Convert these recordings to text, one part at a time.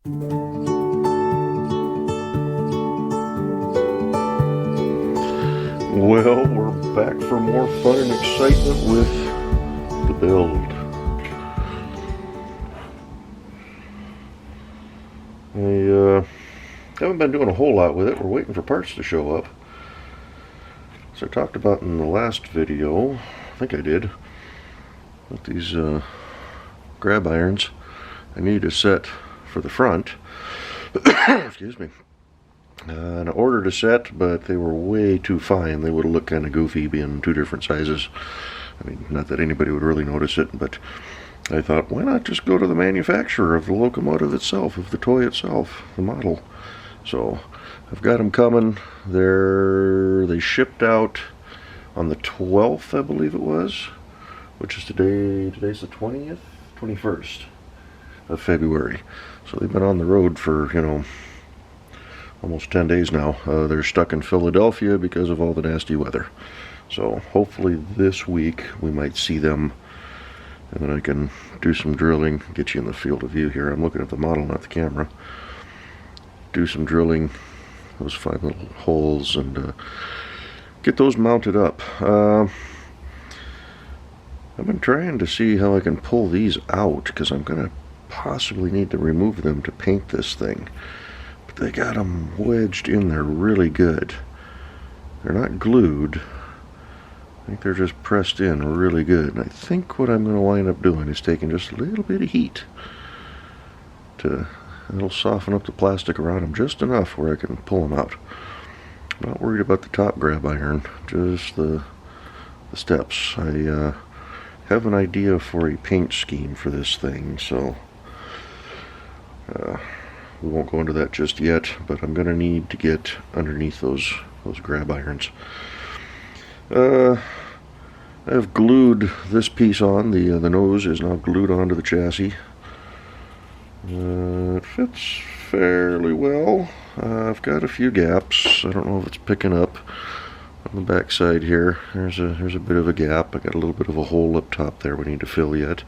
Well, we're back for more fun and excitement with the build. I haven't been doing a whole lot with it. We're waiting for parts to show up. As I talked about in the last video, I think I did, with these grab irons, I need a set for the front. Excuse me. And I ordered a set, but they were way too fine. They would have looked kind of goofy being two different sizes. I mean, not that anybody would really notice it, but I thought, why not just go to the manufacturer of the locomotive itself, of the toy itself, the model. So I've got them coming. They shipped out on the 12th, I believe it was, which is today. Today's the 20th, 21st of February. So they've been on the road for, almost 10 days now. They're stuck in Philadelphia because of all the nasty weather. So hopefully this week we might see them, and then I can do some drilling, get you in the field of view here. I'm looking at the model, not the camera. Do some drilling, those 5 little holes, and get those mounted up. I've been trying to see how I can pull these out, because I'm going to possibly need to remove them to paint this thing. But they got them wedged in there really good. They're not glued. I think they're just pressed in really good. And I think what I'm going to wind up doing is taking just a little bit of heat to, it'll soften up the plastic around them just enough where I can pull them out. I'm not worried about the top grab iron, just the steps. I have an idea for a paint scheme for this thing, so we won't go into that just yet, but I'm going to need to get underneath those grab irons. I've glued this piece on. The nose is now glued onto the chassis. It fits fairly well. I've got a few gaps. I don't know if it's picking up on the back side here. There's a bit of a gap. I got a little bit of a hole up top there we need to fill yet.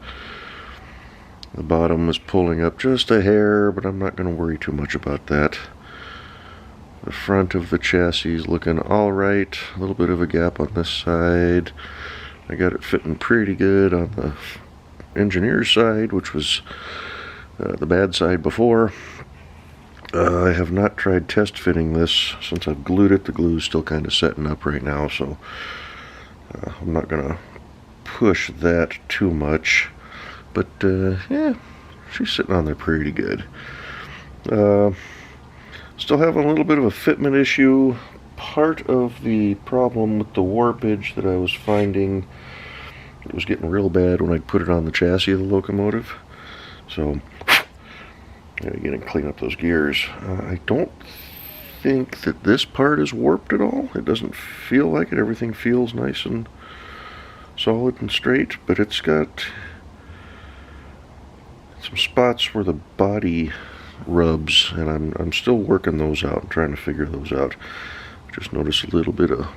The bottom is pulling up just a hair, but I'm not going to worry too much about that. The front of the chassis is looking alright. A little bit of a gap on this side. I got it fitting pretty good on the engineer's side, which was the bad side before. I have not tried test fitting this since I've glued it. The glue is still kind of setting up right now, so I'm not going to push that too much. But yeah, she's sitting on there pretty good. Still have a little bit of a fitment issue. Part of the problem with the warpage that I was finding, it was getting real bad when I'd put it on the chassis of the locomotive. So, again, clean up those gears. I don't think that this part is warped at all. It doesn't feel like it. Everything feels nice and solid and straight, but it's got some spots where the body rubs, and I'm still working those out and trying to figure those out. Just noticed a little bit of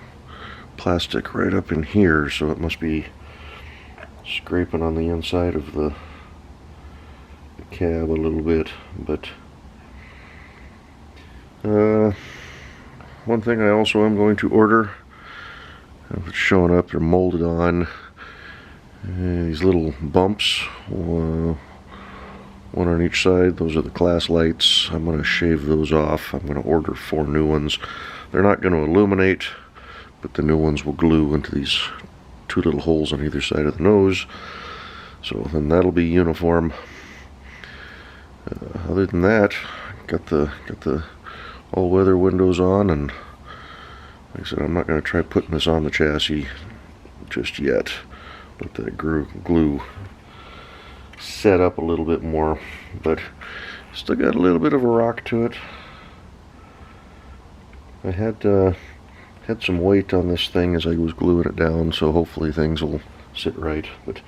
plastic right up in here, so it must be scraping on the inside of the cab a little bit. But one thing I also am going to order, if it's showing up, they're molded on these little bumps, one on each side. Those are the class lights. I'm going to shave those off. I'm going to order 4 new ones. They're not going to illuminate, but the new ones will glue into these 2 little holes on either side of the nose. So then that'll be uniform. Other than that, got the all-weather windows on, and like I said, I'm not going to try putting this on the chassis just yet. Let that glue set up a little bit more, but still got a little bit of a rock to it. I had some weight on this thing as I was gluing it down, so hopefully things will sit right. But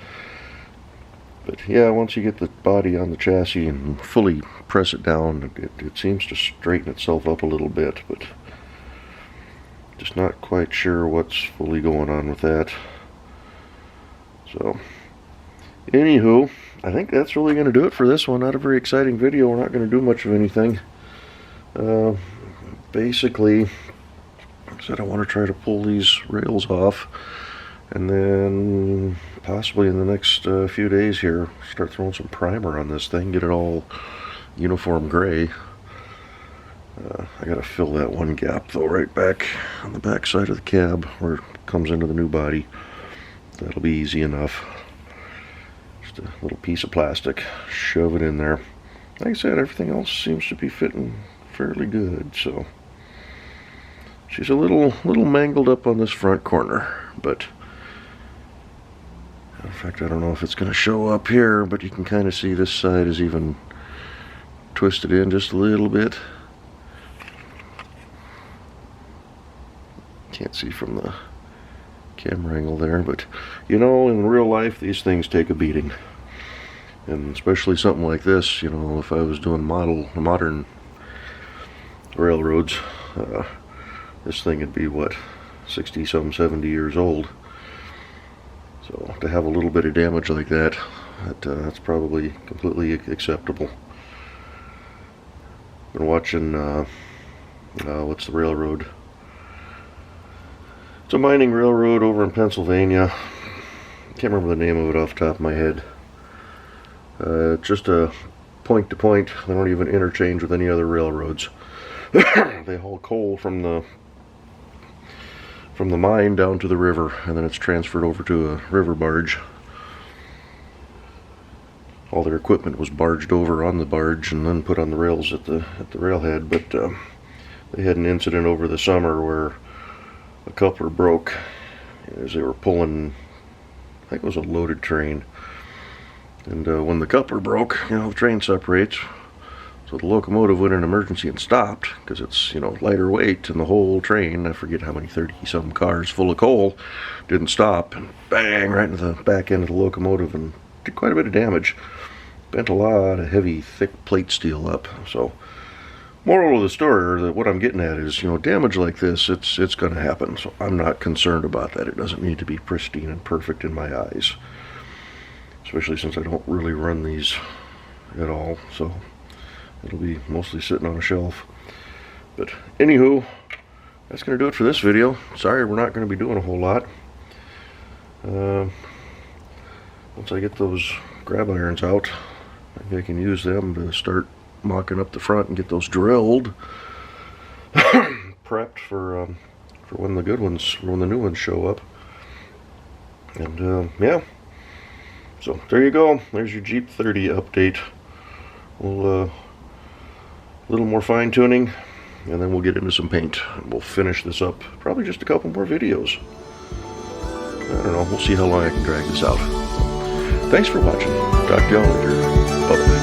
yeah, once you get the body on the chassis and fully press it down, it seems to straighten itself up a little bit, but just not quite sure what's fully going on with that. So, anywho, I think that's really going to do it for this one. Not a very exciting video. We're not going to do much of anything. Basically, like I said, I want to try to pull these rails off, and then possibly in the next few days here, start throwing some primer on this thing, get it all uniform gray. I got to fill that one gap though, right back on the back side of the cab where it comes into the new body. That'll be easy enough. Just a little piece of plastic, shove it in there. Like I said, everything else seems to be fitting fairly good, so she's a little mangled up on this front corner, but in fact, I don't know if it's going to show up here, but you can kind of see this side is even twisted in just a little bit. Can't see from the camera angle there, but you know, in real life these things take a beating, and especially something like this. You know, if I was doing modern railroads, this thing would be what, 60 some 70 years old. So to have a little bit of damage like that, that's probably completely acceptable. Been watching what's the railroad? It's a mining railroad over in Pennsylvania. Can't remember the name of it off the top of my head. Just a point to point. They don't even interchange with any other railroads. They haul coal from the mine down to the river, and then it's transferred over to a river barge. All their equipment was barged over on the barge and then put on the rails at the railhead. But they had an incident over the summer where a coupler broke as they were pulling, I think it was a loaded train, and when the coupler broke, you know, the train separates, so the locomotive went in emergency and stopped because it's, you know, lighter weight, and the whole train, I forget how many, 30 some cars full of coal, didn't stop, and bang, right into the back end of the locomotive, and did quite a bit of damage. Bent a lot of heavy, thick plate steel up. So moral of the story, or what I'm getting at, is, you know, damage like this, it's going to happen. So I'm not concerned about that. It doesn't need to be pristine and perfect in my eyes, especially since I don't really run these at all. So it'll be mostly sitting on a shelf. But anywho, that's going to do it for this video. Sorry, we're not going to be doing a whole lot. Once I get those grab irons out, maybe I can use them to start mocking up the front and get those drilled, prepped for when the good ones, when the new ones show up. And yeah, so there you go. There's your GP30 update. We'll little more fine tuning, and then we'll get into some paint, and we'll finish this up. Probably just a couple more videos. I don't know. We'll see how long I can drag this out. Thanks for watching. Talk to y'all later. Bye-bye.